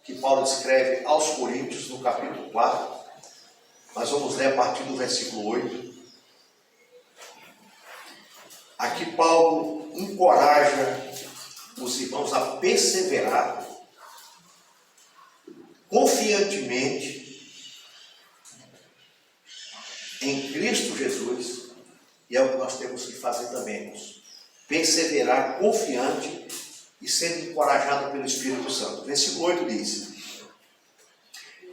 que Paulo escreve aos Coríntios, no capítulo 4. Nós vamos ler a partir do versículo 8. Aqui Paulo encoraja os irmãos a perseverar confiantemente em Cristo Jesus, e é o que nós temos que fazer também, irmãos. Perseverar confiante e sendo encorajado pelo Espírito Santo. Versículo 8 diz: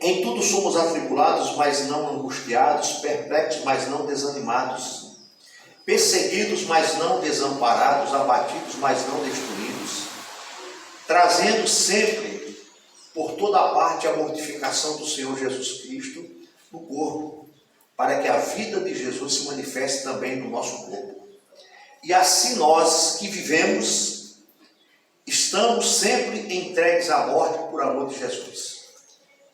em tudo somos atribulados, mas não angustiados, perplexos, mas não desanimados, perseguidos, mas não desamparados, abatidos, mas não destruídos, trazendo sempre por toda parte a mortificação do Senhor Jesus Cristo no corpo, para que a vida de Jesus se manifeste também no nosso corpo. E assim nós que vivemos, estamos sempre entregues à morte por amor de Jesus,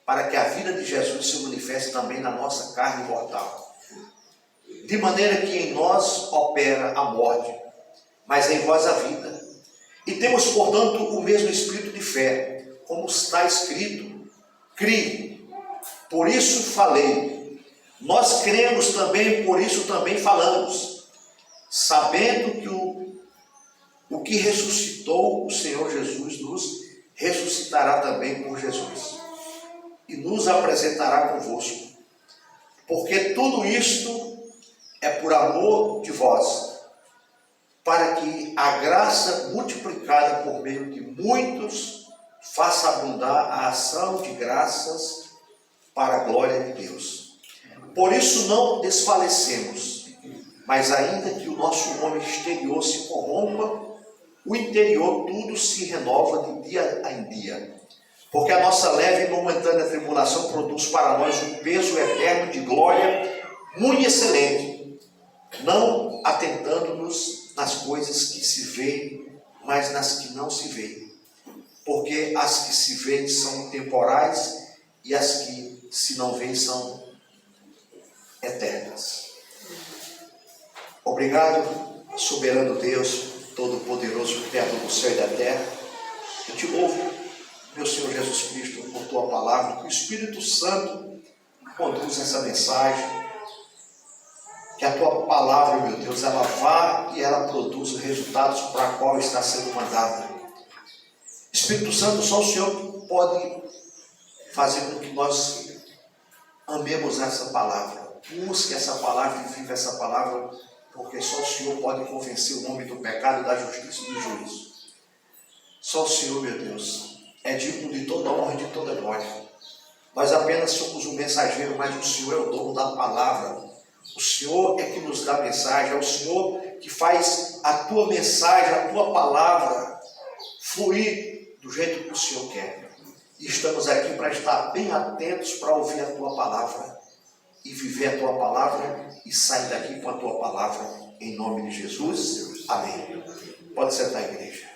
para que a vida de Jesus se manifeste também na nossa carne mortal. De maneira que em nós opera a morte, mas em vós a vida. E temos, portanto, o mesmo espírito de fé, como está escrito: crie, por isso falei. Nós cremos também, por isso também falamos, sabendo que o que ressuscitou o Senhor Jesus nos ressuscitará também por Jesus, e nos apresentará convosco. Porque tudo isto é por amor de vós, para que a graça multiplicada por meio de muitos faça abundar a ação de graças para a glória de Deus. Por isso não desfalecemos, mas ainda que o nosso homem exterior se corrompa, o interior tudo se renova de dia em dia. Porque a nossa leve e momentânea tribulação produz para nós um peso eterno de glória muito excelente, não atentando-nos nas coisas que se veem, mas nas que não se veem. Porque as que se veem são temporais e as que se não veem são eternas. Obrigado, soberano Deus, todo-poderoso, Criador do céu e da terra. Eu te louvo, meu Senhor Jesus Cristo, por tua palavra, que o Espírito Santo conduza essa mensagem, que a tua palavra, meu Deus, ela vá e ela produza os resultados para a qual está sendo mandada. Espírito Santo, só o Senhor pode fazer com que nós amemos essa palavra. Busque essa palavra e viva essa palavra, porque só o Senhor pode convencer o homem do pecado, da justiça e do juízo. Só o Senhor, meu Deus, é digno de toda honra e de toda glória. Nós apenas somos um mensageiro, mas o Senhor é o dono da palavra. O Senhor é que nos dá a mensagem, é o Senhor que faz a tua mensagem, a tua palavra fluir do jeito que o Senhor quer. E estamos aqui para estar bem atentos para ouvir a tua palavra e viver a tua palavra e sair daqui com a tua palavra, em nome de Jesus. Amém. Pode sentar, igreja.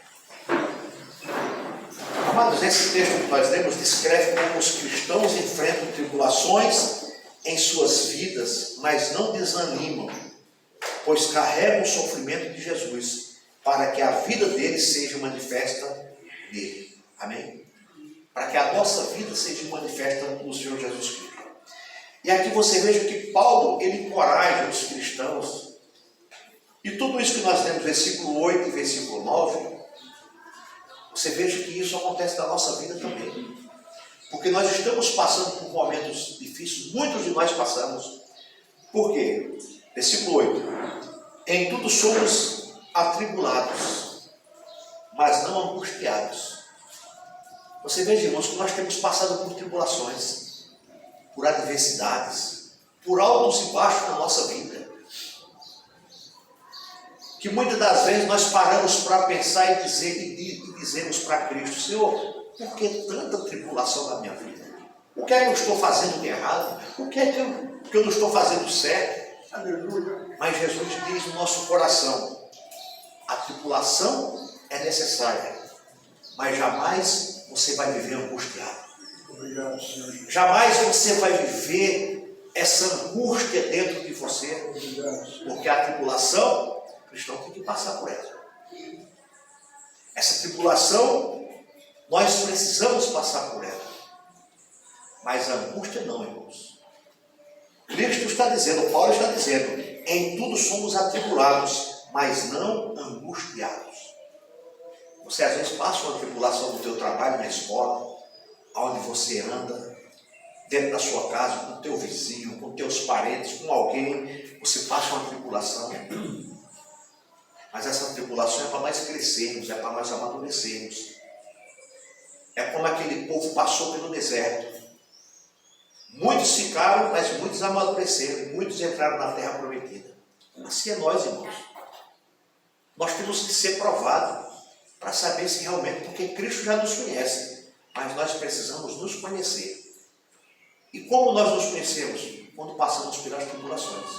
Amados, esse texto que nós lemos descreve como os cristãos enfrentam tribulações em suas vidas, mas não desanimam, pois carregam o sofrimento de Jesus, para que a vida deles seja manifesta nele. Amém? Para que a nossa vida seja manifesta no Senhor Jesus Cristo. E aqui você veja que Paulo, ele encoraja os cristãos. E tudo isso que nós temos, versículo 8 e versículo 9, você veja que isso acontece na nossa vida também. Porque nós estamos passando por momentos difíceis, muitos de nós passamos. Por quê? Versículo 8. Em tudo somos atribulados, mas não angustiados. Você veja, irmãos, que nós temos passado por tribulações, por adversidades, por altos e baixos na nossa vida. Que muitas das vezes nós paramos para pensar e dizemos para Cristo: Senhor, por que tanta tribulação na minha vida? O que é que eu estou fazendo de errado? O que é que eu não estou fazendo certo? Aleluia. Mas Jesus diz no nosso coração: a tribulação é necessária, mas jamais você vai viver angustiado. Obrigado, Senhor. Jamais você vai viver essa angústia dentro de você. Obrigado, porque a tribulação, o cristão tem que passar por ela. Essa tribulação, nós precisamos passar por ela. Mas a angústia não, irmãos. Cristo está dizendo, Paulo está dizendo, em tudo somos atribulados, mas não angustiados. Você às vezes passa uma tribulação no teu trabalho, na escola, onde você anda, dentro da sua casa, com o teu vizinho, com teus parentes, com alguém, você passa uma tribulação. Mas essa tribulação é para nós crescermos, é para nós amadurecermos. É como aquele povo passou pelo deserto. Muitos ficaram, mas muitos amadureceram, muitos entraram na terra prometida. Assim é nós, irmãos. Nós temos que ser provados para saber se realmente, porque Cristo já nos conhece, mas nós precisamos nos conhecer. E como nós nos conhecemos? Quando passamos pelas tribulações.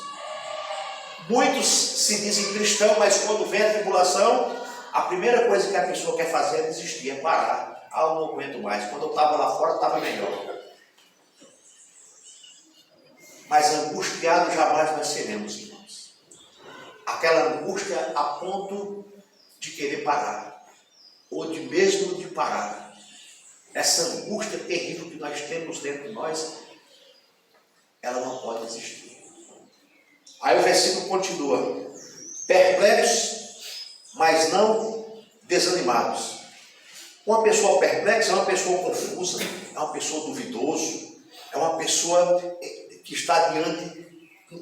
Muitos se dizem cristãos, mas quando vem a tribulação, a primeira coisa que a pessoa quer fazer é desistir, é parar. Ah, eu não aguento mais. Quando eu estava lá fora, estava melhor. Mas angustiado jamais nós seremos, irmãos. Aquela angústia a ponto de querer parar, ou de mesmo de parar. Essa angústia terrível que nós temos dentro de nós, ela não pode existir. Aí o versículo continua: perplexos, mas não desanimados. Uma pessoa perplexa é uma pessoa confusa, é uma pessoa duvidosa, é uma pessoa que está diante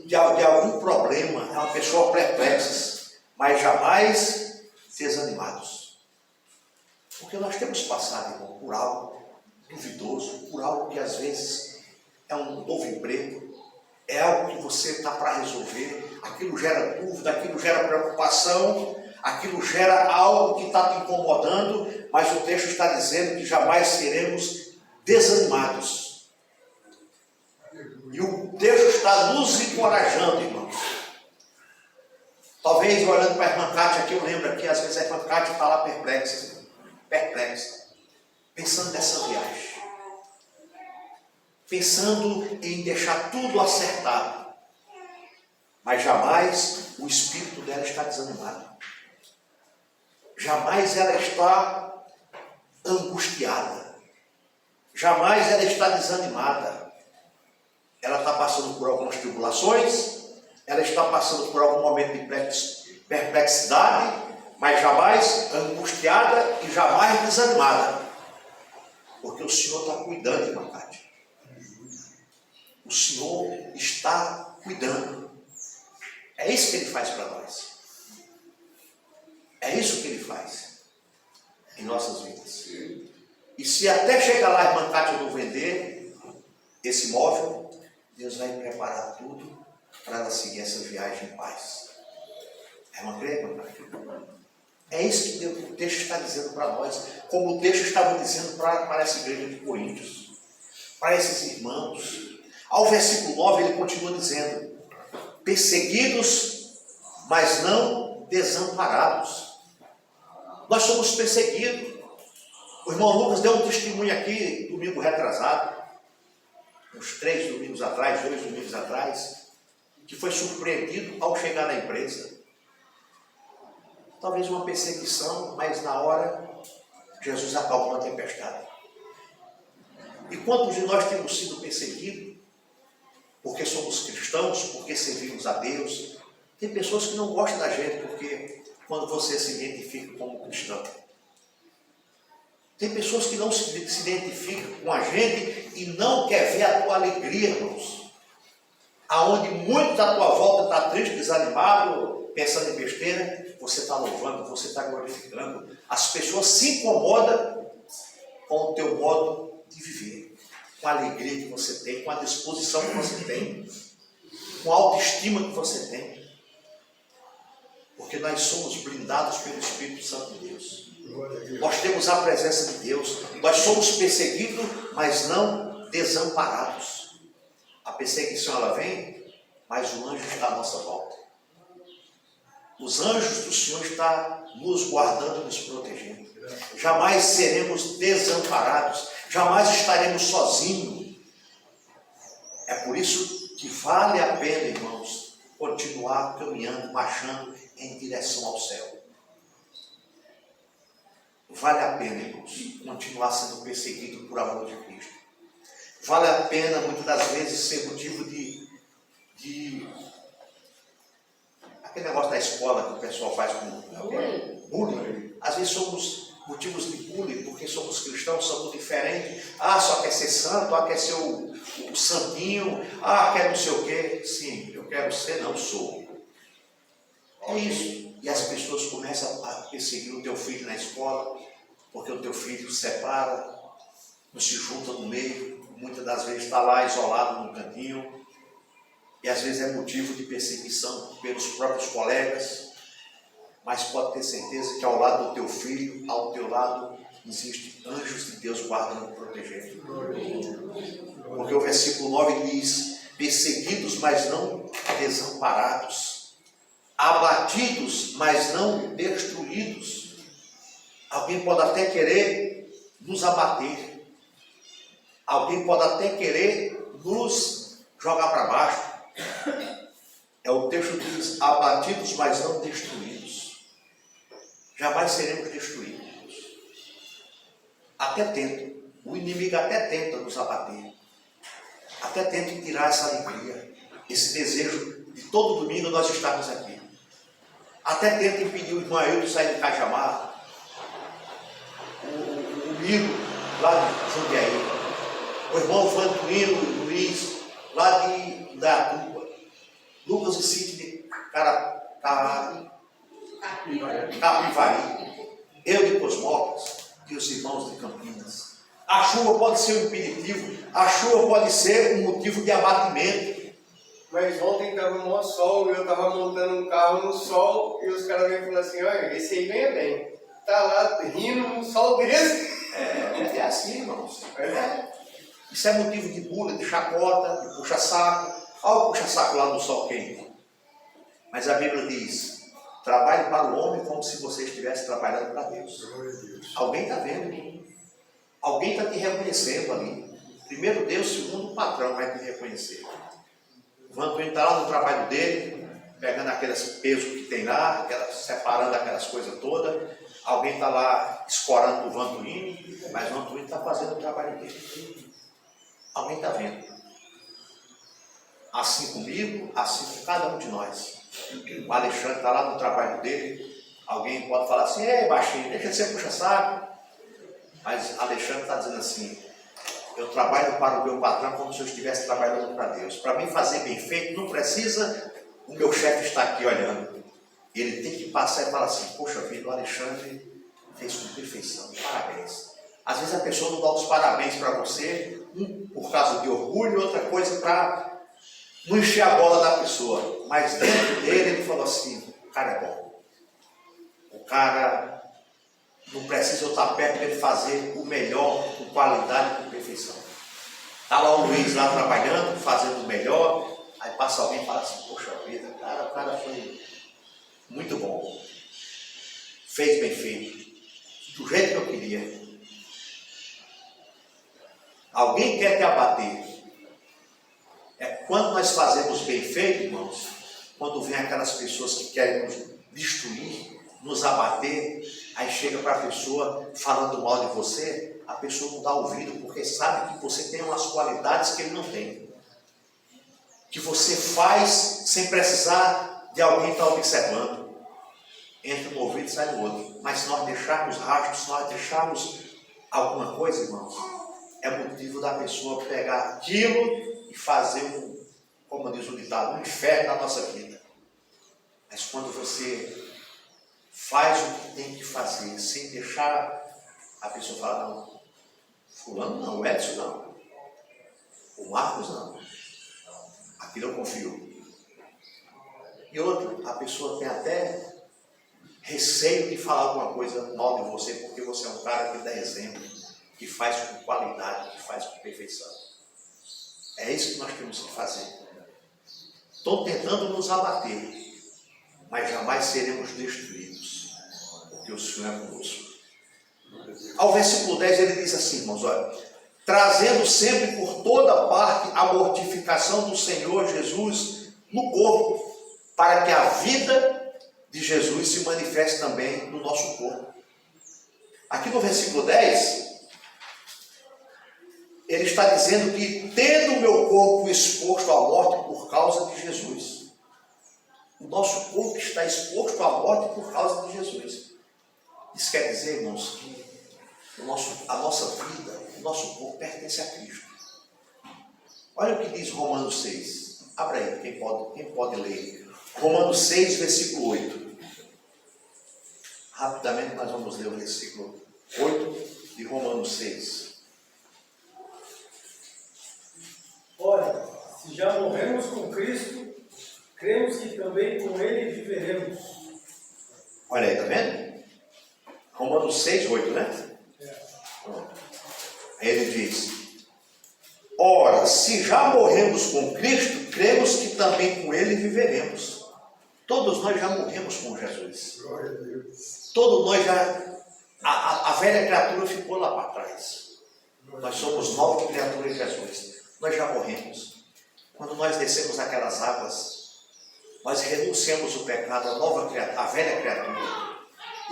de algum problema, é uma pessoa perplexa, mas jamais desanimados. Porque nós temos passado, irmão, por algo duvidoso, por algo que às vezes é um novo emprego, é algo que você está para resolver, aquilo gera dúvida, aquilo gera preocupação, aquilo gera algo que está te incomodando, mas o texto está dizendo que jamais seremos desanimados. E o texto está nos encorajando, irmãos. Talvez olhando para a irmã Cátia aqui, eu lembro aqui, às vezes a irmã Cátia está lá perplexa, pensando nessa viagem, pensando em deixar tudo acertado, mas jamais o espírito dela está desanimado, jamais ela está angustiada, jamais ela está desanimada. Ela está passando por algumas tribulações, ela está passando por algum momento de perplexidade, mas jamais angustiada e jamais desanimada. Porque o Senhor está cuidando, irmã Cátia. O Senhor está cuidando. É isso que Ele faz para nós. É isso que Ele faz em nossas vidas. E se até chegar lá a irmã Cátia não vender esse imóvel, Deus vai preparar tudo para ela seguir essa viagem em paz. É uma crê, irmã Cátia? É isso que o texto está dizendo para nós, como o texto estava dizendo para essa igreja de Coríntios, para esses irmãos. Ao versículo 9 ele continua dizendo: perseguidos, mas não desamparados. Nós somos perseguidos. O irmão Lucas deu um testemunho aqui, domingo retrasado, uns 2 domingos atrás, que foi surpreendido ao chegar na empresa. Talvez uma perseguição, mas na hora Jesus acalmou a tempestade. E quantos de nós temos sido perseguidos porque somos cristãos, porque servimos a Deus? Tem pessoas que não gostam da gente porque quando você se identifica como cristão. Tem pessoas que não se identificam com a gente e não quer ver a tua alegria, irmãos. Aonde muitos à tua volta está triste, desanimado, pensando em besteira, você está louvando, você está glorificando. As pessoas se incomodam com o teu modo de viver, com a alegria que você tem, com a disposição que você tem, com a autoestima que você tem. Porque nós somos blindados pelo Espírito Santo de Deus. Nós temos a presença de Deus. Nós somos perseguidos, mas não desamparados. A perseguição ela vem, mas o anjo está à nossa volta. Os anjos do Senhor estão nos guardando e nos protegendo. Jamais seremos desamparados. Jamais estaremos sozinhos. É por isso que vale a pena, irmãos, continuar caminhando, marchando em direção ao céu. Vale a pena, irmãos, continuar sendo perseguido por amor de Cristo. vale a pena, muitas das vezes, ser motivo de aquele negócio da escola que o pessoal faz com bullying. Às vezes somos motivos de bullying, porque somos cristãos, somos diferentes. Só quer ser santo, quer ser o santinho, quer não sei o quê. Sim, eu quero ser, não sou. É isso. E as pessoas começam a perseguir o teu filho na escola, porque o teu filho se separa, não se junta no meio, muitas das vezes está lá isolado no cantinho, e às vezes é motivo de perseguição pelos próprios colegas, mas pode ter certeza que ao lado do teu filho, ao teu lado, existem anjos de Deus guardando e protegendo. Porque o versículo 9 diz: perseguidos, mas não desamparados, abatidos, mas não destruídos. Alguém pode até querer nos abater, alguém pode até querer nos jogar para baixo. O texto diz: abatidos, mas não destruídos. Jamais seremos destruídos. Até tenta, o inimigo até tenta nos abater, até tenta tirar essa alegria, esse desejo de todo domingo nós estarmos aqui. Até tenta impedir o irmão Ailton de sair de Cajamar, o Miro lá de Jundiaí, o irmão Vantuíno Luiz lá de Datuba, Lucas e Sidney Capivari, eu de Cosmópolis e os irmãos de Campinas. A chuva pode ser um impeditivo, a chuva pode ser um motivo de abatimento. Mas ontem estava um maior sol, eu estava montando um carro no sol e os caras vêm falando assim: olha, esse aí ganha bem. Está lá rindo no sol desse. É assim, irmãos. Isso é motivo de bullying, de chacota, de puxa-saco. Olha o puxa-saco lá no sol quente. Mas a Bíblia diz: trabalhe para o homem como se você estivesse trabalhando para Deus. Alguém está vendo? Alguém está te reconhecendo ali. Primeiro Deus, segundo o patrão vai te reconhecer. O Vantuíno está lá no trabalho dele, pegando aqueles pesos que tem lá, separando aquelas coisas todas. Alguém está lá escorando o Vantuíno, mas o Vantuíno está fazendo o trabalho dele. Alguém está vendo. Assim comigo, assim com cada um de nós. O Alexandre está lá no trabalho dele. Alguém pode falar assim: ei, baixinho, deixa de ser puxa-saco. Mas Alexandre está dizendo assim: eu trabalho para o meu patrão como se eu estivesse trabalhando para Deus. Para mim fazer bem feito, não precisa o meu chefe estar aqui olhando. Ele tem que passar e falar assim: poxa vida, o Alexandre fez com perfeição, parabéns. Às vezes a pessoa não dá os parabéns para você, por causa de orgulho, outra coisa para não encher a bola da pessoa. Mas dentro dele ele falou assim: o cara é bom. O cara não precisa eu estar perto para ele fazer o melhor, com qualidade e com perfeição. Está lá o Luiz lá trabalhando, fazendo o melhor, aí passa alguém e fala assim: poxa vida, o cara foi muito bom. Fez bem feito, do jeito que eu queria. Alguém quer te abater. Quando nós fazemos bem feito, irmãos, quando vem aquelas pessoas que querem nos destruir, nos abater, aí chega para a pessoa falando mal de você, a pessoa não dá ouvido, porque sabe que você tem umas qualidades que ele não tem. Que você faz sem precisar de alguém estar observando. Entra no ouvido e sai do outro. Mas se nós deixarmos rastros, se nós deixarmos alguma coisa, irmãos, é motivo da pessoa pegar aquilo e fazer como diz o ditado, um inferno na nossa vida. Mas quando você faz o que tem que fazer, sem deixar a pessoa falar: não, fulano não, o Edson não, o Marcos não, aquilo eu confio. E outro, a pessoa tem até receio de falar alguma coisa mal de você, porque você é um cara que dá exemplo, que faz com qualidade, que faz com perfeição. É isso que nós temos que fazer. Estão tentando nos abater, mas jamais seremos destruídos, porque o Senhor é conosco. Ao versículo 10 ele diz assim, irmãos, olha: trazendo sempre por toda parte a mortificação do Senhor Jesus no corpo, para que a vida de Jesus se manifeste também no nosso corpo. Aqui no versículo 10, ele está dizendo que tendo o meu corpo exposto à morte por causa de Jesus. O nosso corpo está exposto à morte por causa de Jesus. Isso quer dizer, irmãos, que a nossa vida, o nosso corpo pertence a Cristo. Olha o que diz Romanos 6. Abra aí, quem pode ler. Romanos 6, versículo 8. Rapidamente nós vamos ler o versículo 8 de Romanos 6. Ora, se já morremos com Cristo, cremos que também com Ele viveremos. Olha aí, está vendo? Romanos 6, 8, né? Aí ele diz: ora, se já morremos com Cristo, cremos que também com Ele viveremos. Todos nós já morremos com Jesus. Glória a Deus. Todos nós já... A velha criatura ficou lá para trás. Nós somos nova criatura em Jesus. Nós já morremos. Quando nós descemos aquelas águas, nós renunciamos o pecado, a velha criatura,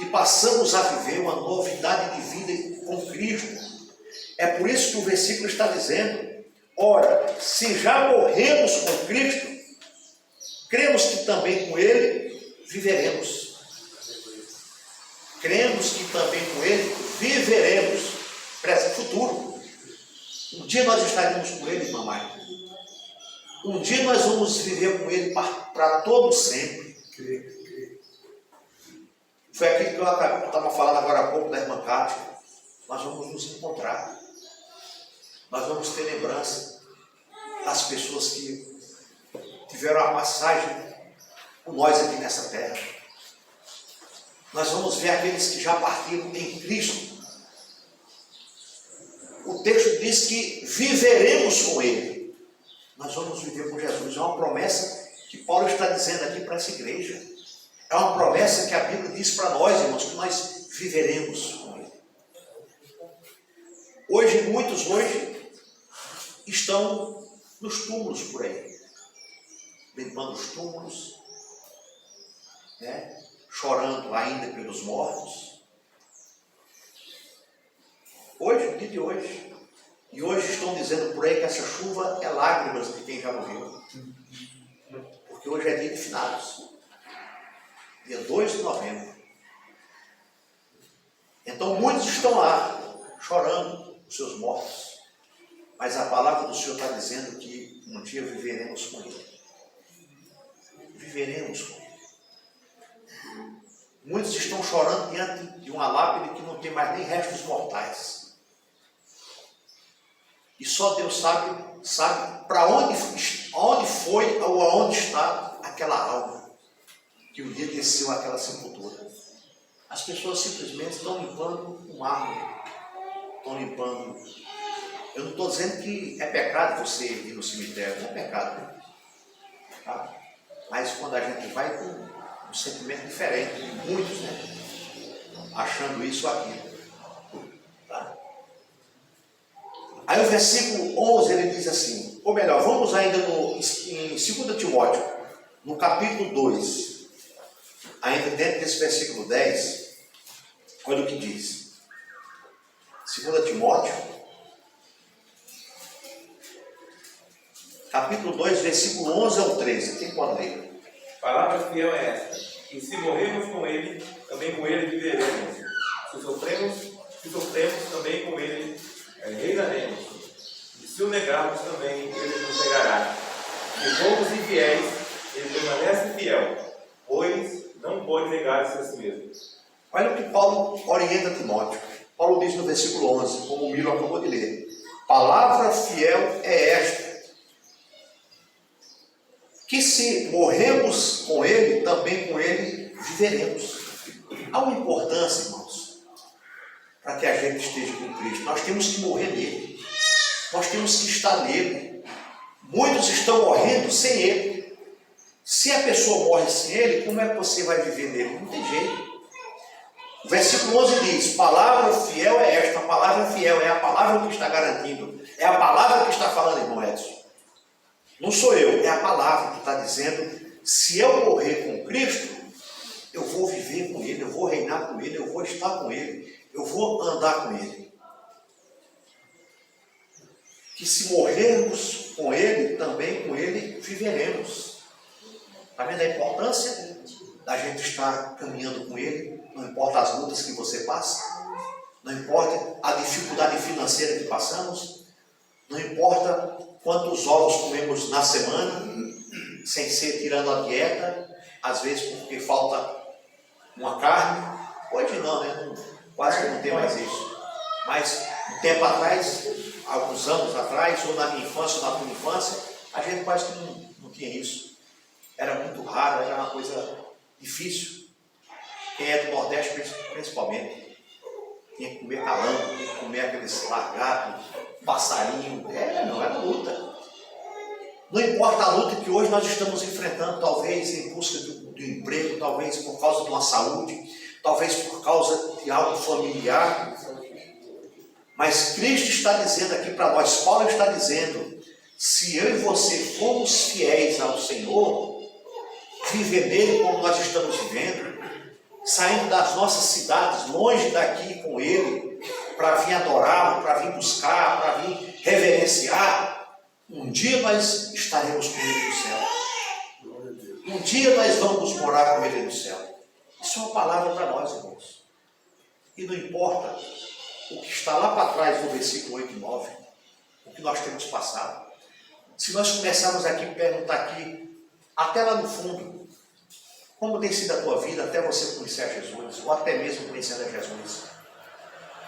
e passamos a viver uma novidade de vida com Cristo. É por isso que o versículo está dizendo: ora, se já morremos com Cristo, cremos que também com Ele viveremos. Cremos que também com Ele viveremos. Presente, futuro. Um dia nós estaremos com Ele, mamãe. Um dia nós vamos viver com Ele para todo sempre. Foi aquilo que eu estava falando agora há pouco da irmã Cátia. Nós vamos nos encontrar. Nós vamos ter lembrança das pessoas que tiveram a passagem com nós aqui nessa terra. Nós vamos ver aqueles que já partiram em Cristo. O texto diz que viveremos com Ele. Nós vamos viver com Jesus. É uma promessa que Paulo está dizendo aqui para essa igreja. É uma promessa que a Bíblia diz para nós, irmãos, que nós viveremos com Ele. Hoje, muitos estão nos túmulos por aí, limpando os túmulos, né? Chorando ainda pelos mortos. Hoje, o dia de hoje. E hoje estão dizendo por aí que essa chuva é lágrimas de quem já morreu. Porque hoje é dia de finados. Dia 2 de novembro. Então muitos estão lá, chorando os seus mortos. Mas a palavra do Senhor está dizendo que um dia viveremos com Ele. Viveremos com Ele. Muitos estão chorando diante de uma lápide que não tem mais nem restos mortais. E só Deus sabe para onde foi ou aonde está aquela alma que um dia desceu àquela sepultura. As pessoas simplesmente estão limpando o mármore. Estão limpando. Eu não estou dizendo que é pecado você ir no cemitério, não é pecado. Tá? Mas quando a gente vai com um sentimento diferente de muitos, né? Achando isso ou aquilo. Tá? Aí o versículo 11 ele diz assim, ou melhor, vamos ainda em 2 Timóteo, no capítulo 2, ainda dentro desse versículo 10, olha o que diz. 2 Timóteo, capítulo 2, versículo 11 ao 13, quem pode ler? Palavra fiel é esta: e se morrermos com Ele, também com Ele viveremos. Se sofremos também com Ele reinaremos. E se o negarmos também, Ele nos negará. Se formos infiéis, Ele permanece fiel, pois não pode negar-se a si mesmo. Olha o que Paulo orienta Timóteo. Paulo diz no versículo 11, como o Milo acabou de ler: palavra fiel é esta, que se morremos com Ele, também com Ele viveremos. Há uma importância, irmãos, para que a gente esteja com Cristo. Nós temos que morrer nele. Nós temos que estar nele. Muitos estão morrendo sem Ele. Se a pessoa morre sem Ele, como é que você vai viver nele? Não tem jeito. O versículo 11 diz, palavra fiel é esta. A palavra fiel é a palavra que está garantindo. É a palavra que está falando, irmão Edson. Não sou eu, é a palavra que está dizendo, se eu morrer com Cristo, eu vou viver com Ele, eu vou reinar com Ele, eu vou estar com Ele, eu vou andar com Ele. que se morrermos com Ele, também com Ele viveremos. Está vendo a importância da gente estar caminhando com Ele? Não importa as lutas que você passa, não importa a dificuldade financeira que passamos, não importa quantos ovos comemos na semana, sem ser tirando a dieta, às vezes porque falta uma carne. Hoje não, né? Quase que não tem mais isso. Mas um tempo atrás, alguns anos atrás, ou na minha infância, ou na tua infância, a gente quase que não tinha isso. Era muito raro, era uma coisa difícil. Quem é do Nordeste, principalmente, tinha que comer calango, tinha que comer aqueles lagartos, passarinho. Não era luta. Não importa a luta que hoje nós estamos enfrentando, talvez em busca do emprego, talvez por causa de uma saúde, talvez por causa de algo familiar. Mas Cristo está dizendo aqui para nós, Paulo está dizendo, se eu e você formos fiéis ao Senhor, viver nele como nós estamos vivendo, saindo das nossas cidades, longe daqui com Ele, para vir adorá-lo, para vir buscar, para vir reverenciar, um dia nós estaremos com Ele no céu. Um dia nós vamos morar com Ele no céu. Isso é uma palavra para nós, irmãos. E não importa o que está lá para trás do versículo 8 e 9, o que nós temos passado. Se nós começarmos aqui a perguntar aqui, até lá no fundo, como tem sido a tua vida até você conhecer a Jesus, ou até mesmo conhecendo a Jesus,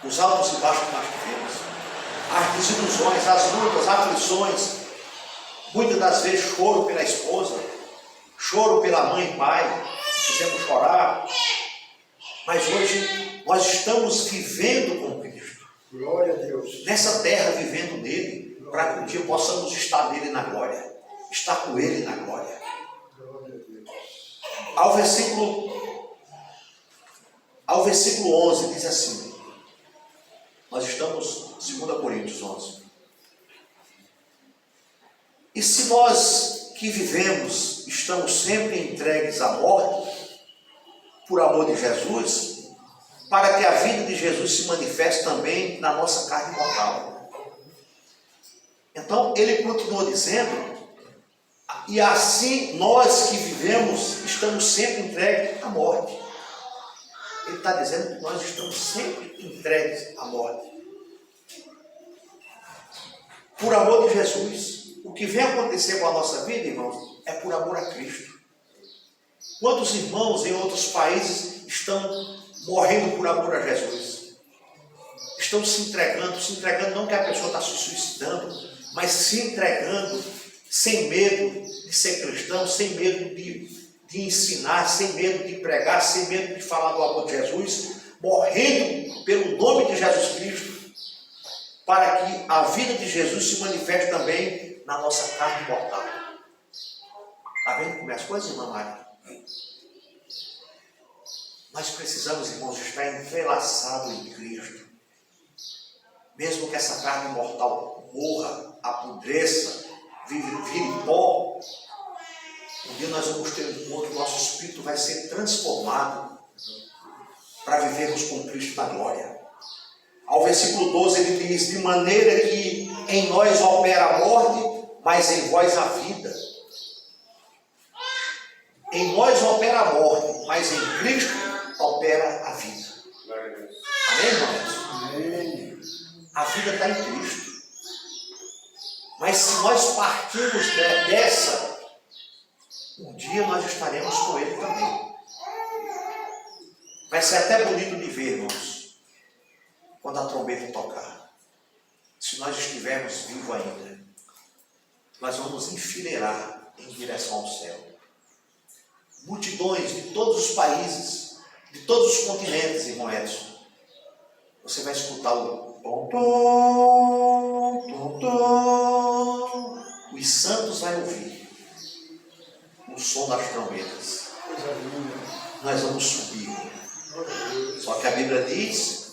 os altos e baixos que nós tivemos, as desilusões, as lutas, as aflições, muitas das vezes choro pela esposa, choro pela mãe e pai, fizemos chorar, mas hoje nós estamos vivendo com Cristo. Glória a Deus. Nessa terra, vivendo nele, para que um dia possamos estar nele na glória, estar com ele na glória. Glória a Deus. Ao versículo 11 diz assim, nós estamos em 2 Coríntios 11. E se nós que vivemos estamos sempre entregues à morte, por amor de Jesus, para que a vida de Jesus se manifeste também na nossa carne mortal. Então, ele continua dizendo, e assim nós que vivemos estamos sempre entregues à morte. Ele está dizendo que nós estamos sempre entregues à morte. Por amor de Jesus. O que vem acontecer com a nossa vida, irmãos, é por amor a Cristo. Quantos irmãos em outros países estão morrendo por amor a Jesus? Estão se entregando não que a pessoa está se suicidando, mas se entregando sem medo de ser cristão, sem medo de ensinar, sem medo de pregar, sem medo de falar do amor de Jesus, morrendo pelo nome de Jesus Cristo, para que a vida de Jesus se manifeste também na nossa carne mortal. Está vendo como é as coisas, irmã Maria? Nós precisamos, irmãos, estar entrelaçados em Cristo. Mesmo que essa carne mortal morra, apodreça, vire pó, um dia nós vamos ter um encontro, nosso espírito vai ser transformado para vivermos com Cristo na glória. Ao versículo 12 ele diz, de maneira que em nós opera a morte, mas em vós a vida. Em nós opera a morte, mas em Cristo opera a vida. Amém, irmãos? Amém. A vida está em Cristo. Mas se nós partirmos dessa, um dia nós estaremos com Ele também. Vai ser até bonito de ver, irmãos, quando a trombeta tocar. Se nós estivermos vivos ainda, nós vamos enfileirar em direção ao céu. Multidões de todos os países, de todos os continentes, irmão Edson. Você vai escutar o tom, tom, tom, tom. Os santos vão ouvir o som das trombetas. Nós vamos subir. Só que a Bíblia diz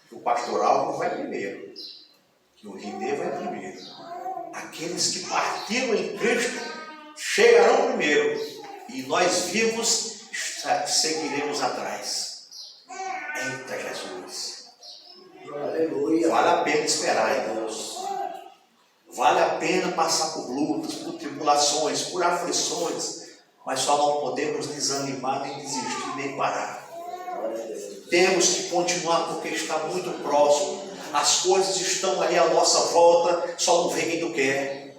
que o pastoral não vai primeiro, que o rimê vai primeiro. Aqueles que partiram em Cristo chegarão primeiro, e nós vivos seguiremos atrás. Eita Jesus! Aleluia. Vale a pena esperar, irmãos. pena passar por lutas, por tribulações, por aflições, mas só não podemos desanimar, nem desistir, nem parar. Temos que continuar porque está muito próximo. As coisas estão aí à nossa volta, só não vem quem não quer.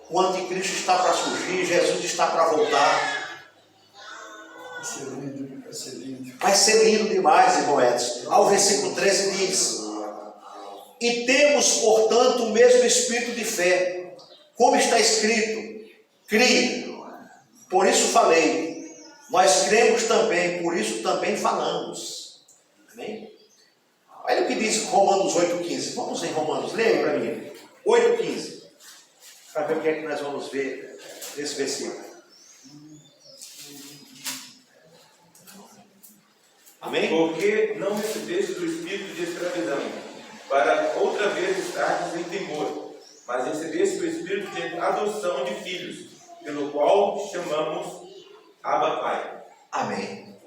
O anticristo está para surgir, Jesus está para voltar. Vai ser lindo demais, irmão Edson. Ao versículo 13 diz: e temos, portanto, o mesmo espírito de fé, como está escrito, crie, por isso falei. Nós cremos também, por isso também falamos. Amém? Olha o que diz Romanos 8,15. Vamos em Romanos, leia para mim. 8,15. Para ver o que é que nós vamos ver nesse versículo. Amém? Porque não recebeste do espírito de escravidão, para outra vez estardes em temor, mas recebeste o espírito de adoção de filhos, pelo qual chamamos Abba Pai. Amém.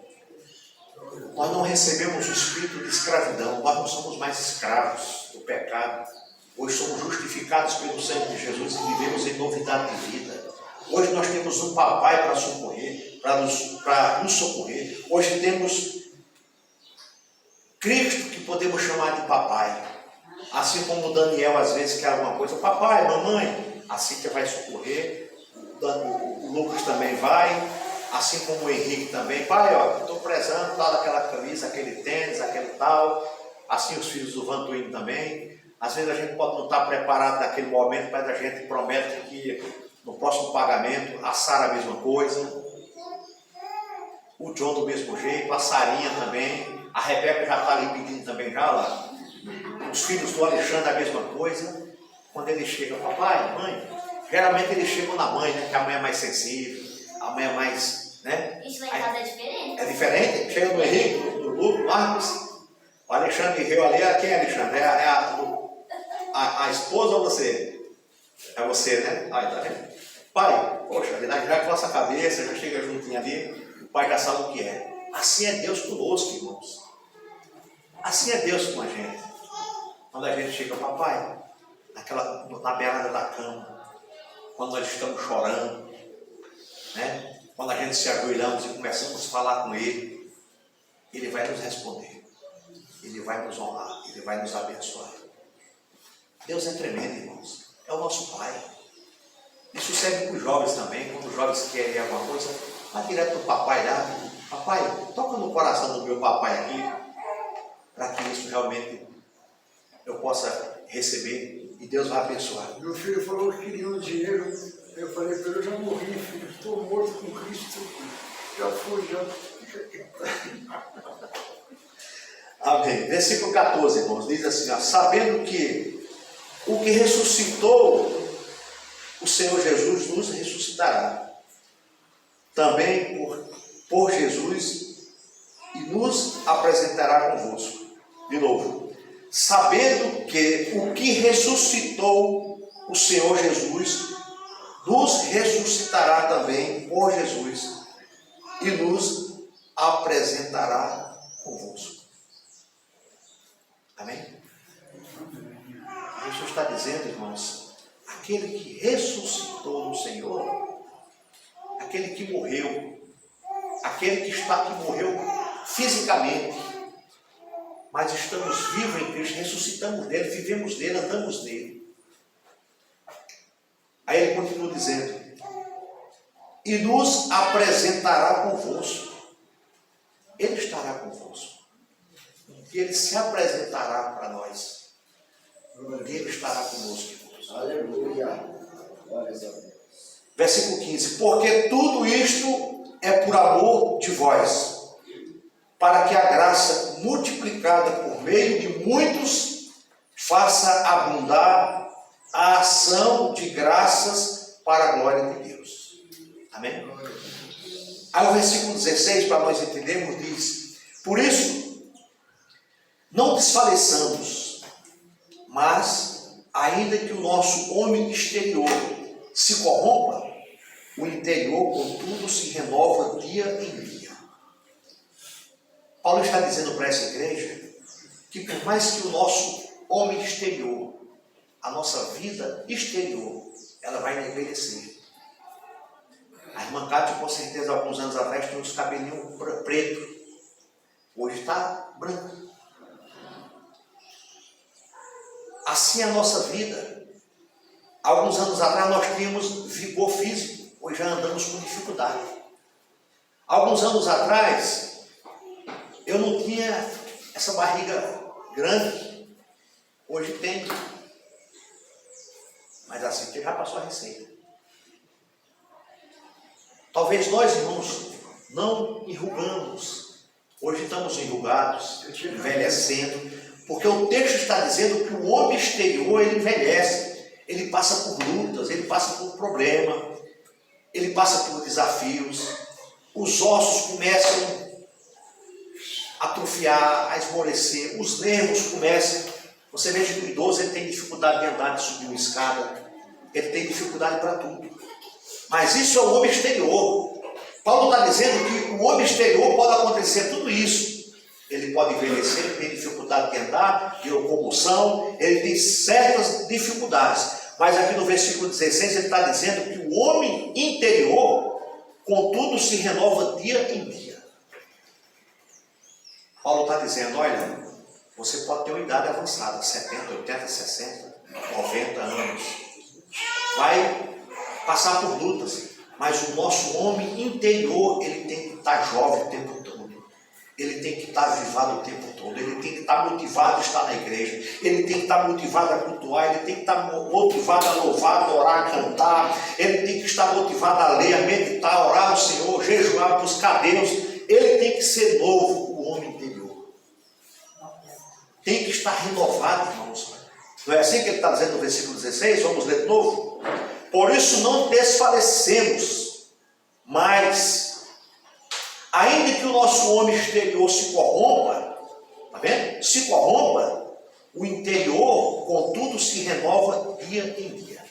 Nós não recebemos o espírito de escravidão, nós não somos mais escravos do pecado. Hoje somos justificados pelo sangue de Jesus e vivemos em novidade de vida. Hoje nós temos um papai para socorrer, para nos socorrer. Hoje temos Cristo que podemos chamar de papai. Assim como o Daniel às vezes quer alguma coisa, papai, mamãe, assim que vai socorrer. O Lucas também vai, assim como o Henrique também. Pai, ó, estou prezando tal daquela camisa, aquele tênis, aquele tal. Assim os filhos do Vantuíno também. Às vezes a gente pode não estar preparado naquele momento, mas a gente promete que no próximo pagamento a Sara a mesma coisa, o John do mesmo jeito, a Sarinha também, a Rebeca já está ali pedindo também já lá. Os filhos do Alexandre a mesma coisa. Quando eles chegam, papai, mãe, geralmente eles chegam na mãe, né? Que a mãe é mais sensível, a mãe é mais, né? Isso vai fazer diferente. É diferente? Chega no Henrique, no Lucas, Marcos, o Alexandre riu ali, quem é Alexandre? A esposa ou você? É você, né? Aí, tá vendo? Pai, poxa, já coça a cabeça, já chega juntinho ali, o pai já sabe o que é. Assim é Deus conosco, irmãos. Assim é Deus com a gente. Quando a gente chega, papai, na beirada da cama, quando nós estamos chorando, né? Quando a gente se ajoelhamos e começamos a falar com Ele, Ele vai nos responder, Ele vai nos honrar, Ele vai nos abençoar. Deus é tremendo, irmãos. É o nosso Pai. Isso serve para os jovens também. Quando os jovens querem alguma coisa, vai direto para o papai lá. Papai, toca no coração do meu papai aqui, para que isso realmente eu possa receber e Deus vai abençoar. Meu filho falou que queria um dinheiro. Eu falei para ele, eu já morri, filho. Estou morto com Cristo. Já fui, já. Amém. Versículo 14, irmãos, diz assim, ó, sabendo que o que ressuscitou o Senhor Jesus nos ressuscitará também por Jesus e nos apresentará convosco. De novo, sabendo que o que ressuscitou o Senhor Jesus nos ressuscitará também por Jesus e nos apresentará convosco. Amém? Jesus está dizendo, irmãos, aquele que ressuscitou no Senhor, aquele que morreu, aquele que morreu fisicamente, mas estamos vivos em Cristo, ressuscitamos nele, vivemos nele, andamos nele. Aí ele continua dizendo, e nos apresentará convosco. Ele estará convosco. E ele se apresentará para nós. Ele estará conosco, irmãos. Aleluia. Versículo 15. Porque tudo isto é por amor de vós, para que a graça multiplicada por meio de muitos faça abundar a ação de graças para a glória de Deus. Amém? Aí o versículo 16, para nós entendermos, diz, por isso, não desfaleçamos, mas, ainda que o nosso homem exterior se corrompa, o interior, contudo, se renova dia em dia. Paulo está dizendo para essa igreja que por mais que o nosso homem exterior, a nossa vida exterior, ela vai envelhecer. A irmã Cátia, com certeza, alguns anos atrás, tinha uns cabelinhos preto. Hoje está branco. Assim é a nossa vida. Alguns anos atrás nós tínhamos vigor físico. Hoje já andamos com dificuldade. Alguns anos atrás, eu não tinha essa barriga grande. Hoje tenho. Mas assim que já passou a receita. Talvez nós, irmãos, não enrugamos. Hoje estamos enrugados, envelhecendo, porque o texto está dizendo que o homem exterior, ele envelhece, ele passa por lutas, ele passa por problema, ele passa por desafios, os ossos começam a atrofiar, a esmorecer, os nervos começam. Você veja que o idoso, ele tem dificuldade de andar, de subir uma escada, ele tem dificuldade para tudo. Mas isso é o homem exterior. Paulo está dizendo que o homem exterior pode acontecer tudo isso. Ele pode envelhecer, ele tem dificuldade de andar, de locomoção, ele tem certas dificuldades. Mas aqui no versículo 16 ele está dizendo que o homem interior, contudo, se renova dia em dia. Paulo está dizendo, olha, você pode ter uma idade avançada, 70, 80, 60, 90 anos. Vai passar por lutas, mas o nosso homem interior, ele tem que estar jovem o tempo todo, ele tem que estar avivado o tempo todo, ele tem que estar motivado a estar na igreja, ele tem que estar motivado a cultuar, ele tem que estar motivado a louvar, a orar, a cantar, ele tem que estar motivado a ler, a meditar, a orar ao Senhor, jejuar, buscar Deus. Ele tem que ser novo, o homem interior, tem que estar renovado, irmãos. Não é assim que ele está dizendo no versículo 16? Vamos ler de novo? Por isso não desfalecemos, mas, ainda que o nosso homem exterior se corrompa, está vendo? Se corrompa, o interior, contudo, se renova dia em dia.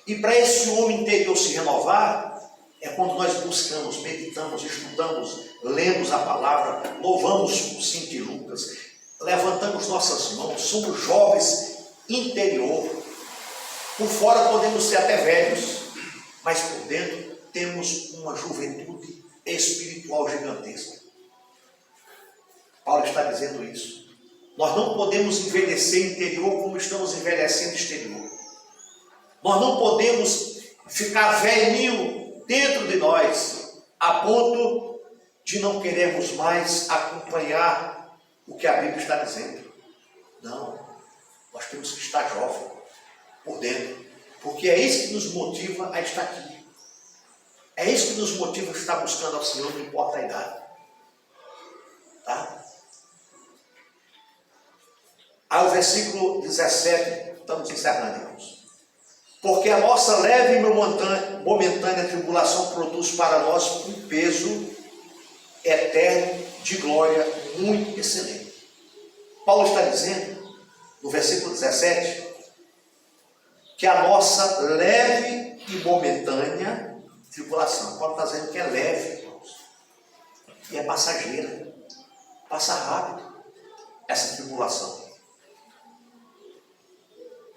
E para esse homem interior se renovar, é quando nós buscamos, meditamos, estudamos, lemos a palavra, louvamos o Cinti Lucas, levantamos nossas mãos, somos jovens interior. Por fora podemos ser até velhos, mas por dentro temos uma juventude espiritual gigantesca. Paulo está dizendo isso. Nós não podemos envelhecer interior como estamos envelhecendo exterior. Nós não podemos ficar velhinho dentro de nós, a ponto de não queremos mais acompanhar o que a Bíblia está dizendo. Não, nós temos que estar jovens por dentro, porque é isso que nos motiva a estar aqui, é isso que nos motiva a estar buscando ao Senhor, não importa a idade, tá? Aí o versículo 17, estamos encerrando, irmãos. Porque a nossa leve e momentânea tribulação produz para nós um peso eterno de glória muito excelente. Paulo está dizendo, no versículo 17, que a nossa leve e momentânea tribulação, Paulo está dizendo que é leve, irmãos, e é passageira, passa rápido essa tribulação.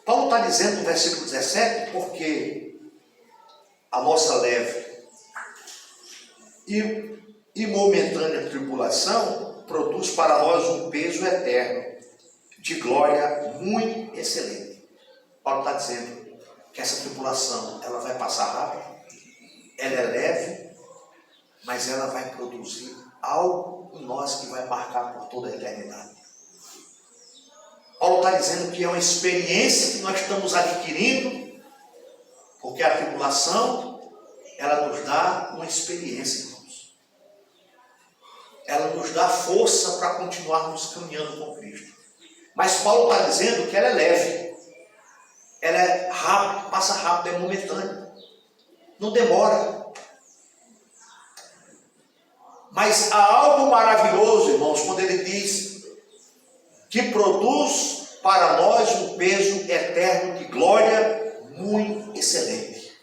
Paulo está dizendo no versículo 17, porque a nossa leve e momentânea tribulação produz para nós um peso eterno de glória muito excelente. Paulo está dizendo que essa tribulação, ela vai passar rápido, ela é leve, mas ela vai produzir algo em nós que vai marcar por toda a eternidade. Paulo está dizendo que é uma experiência que nós estamos adquirindo, porque a tribulação, ela nos dá uma experiência, irmãos. Ela nos dá força para continuarmos caminhando com Cristo. Mas Paulo está dizendo que ela é leve. Ela é rápida, passa rápido, é momentânea. Não demora. Mas há algo maravilhoso, irmãos, quando ele diz que produz para nós um peso eterno de glória muito excelente.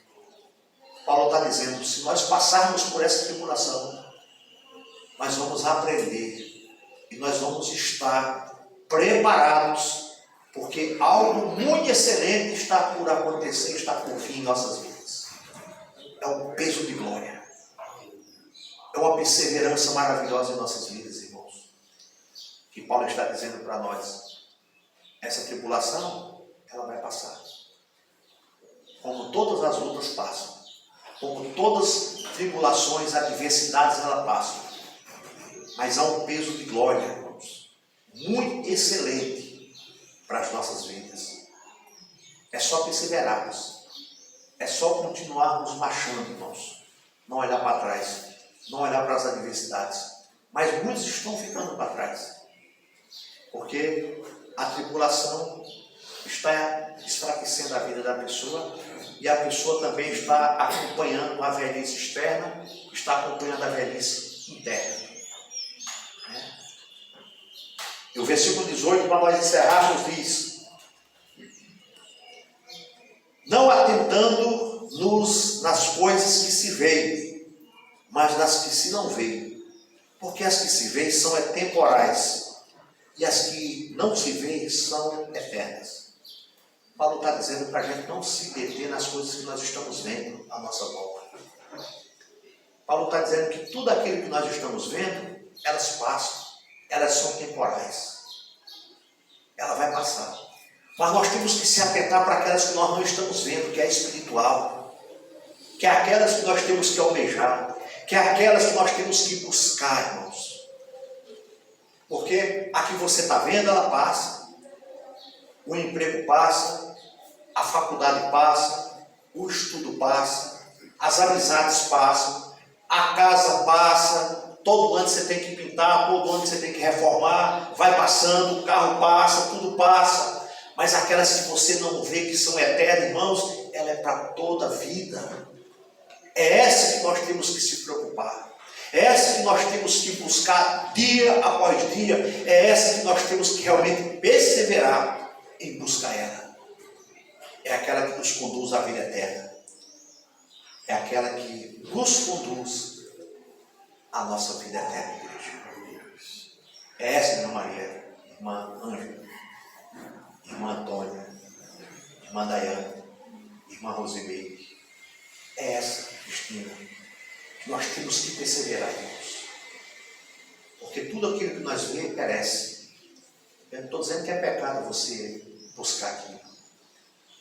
Paulo está dizendo, se nós passarmos por essa tribulação, nós vamos aprender e nós vamos estar preparados Porque algo muito excelente está por acontecer, está por vir em nossas vidas. É um peso de glória. É uma perseverança maravilhosa em nossas vidas, irmãos. Que Paulo está dizendo para nós. Essa tribulação, ela vai passar. Como todas as outras passam. Como todas as tribulações, adversidades, ela passam. Mas há um peso de glória, irmãos. Muito excelente para as nossas vidas. É só perseverarmos. É só continuarmos marchando, irmãos. Não olhar para trás. Não olhar para as adversidades. Mas muitos estão ficando para trás. Porque a tribulação está enfraquecendo a vida da pessoa. E a pessoa também está acompanhando a velhice externa. Está acompanhando a velhice interna. E o versículo 18, para nós encerrarmos, diz: não atentando-nos nas coisas que se veem, mas nas que se não veem. Porque as que se veem são temporais, e as que não se veem são eternas. Paulo está dizendo para a gente não se deter nas coisas que nós estamos vendo à nossa volta. Paulo está dizendo que tudo aquilo que nós estamos vendo, elas passam. Elas são temporais. Ela vai passar. Mas nós temos que se atentar para aquelas que nós não estamos vendo, que é espiritual. Que é aquelas que nós temos que almejar. Que é aquelas que nós temos que buscar, irmãos. Porque a que você está vendo, ela passa. O emprego passa. A faculdade passa. O estudo passa. As amizades passam. A casa passa. Todo ano você tem que pintar, todo ano você tem que reformar, vai passando, o carro passa, tudo passa. Mas aquelas que você não vê que são eternas, irmãos, ela é para toda a vida. É essa que nós temos que se preocupar. É essa que nós temos que buscar dia após dia. É essa que nós temos que realmente perseverar em buscar ela. É aquela que nos conduz à vida eterna. É aquela que nos conduz a nossa vida eterna, igreja. É essa, irmã Maria, irmã Ângela, irmã Antônia, irmã Dayane, irmã Rosimeire. É essa, Cristina, que nós temos que perseverar, irmãos. Porque tudo aquilo que nós vemos perece. Eu não estou dizendo que é pecado você buscar aquilo,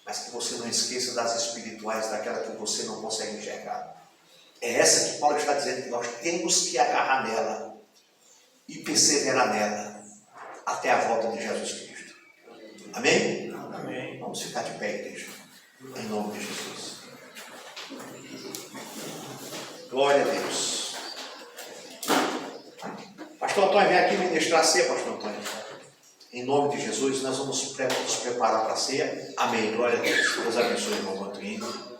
mas que você não esqueça das espirituais, daquela que você não consegue enxergar. É essa que Paulo está dizendo que nós temos que agarrar nela e perseverar nela até a volta de Jesus Cristo. Amém? Amém. Vamos ficar de pé, igreja. Em nome de Jesus. Glória a Deus. Pastor Antônio, vem aqui ministrar a ceia, Pastor Antônio. Em nome de Jesus, nós vamos nos preparar para a ceia. Amém. Glória a Deus. Deus abençoe, irmão Antônio.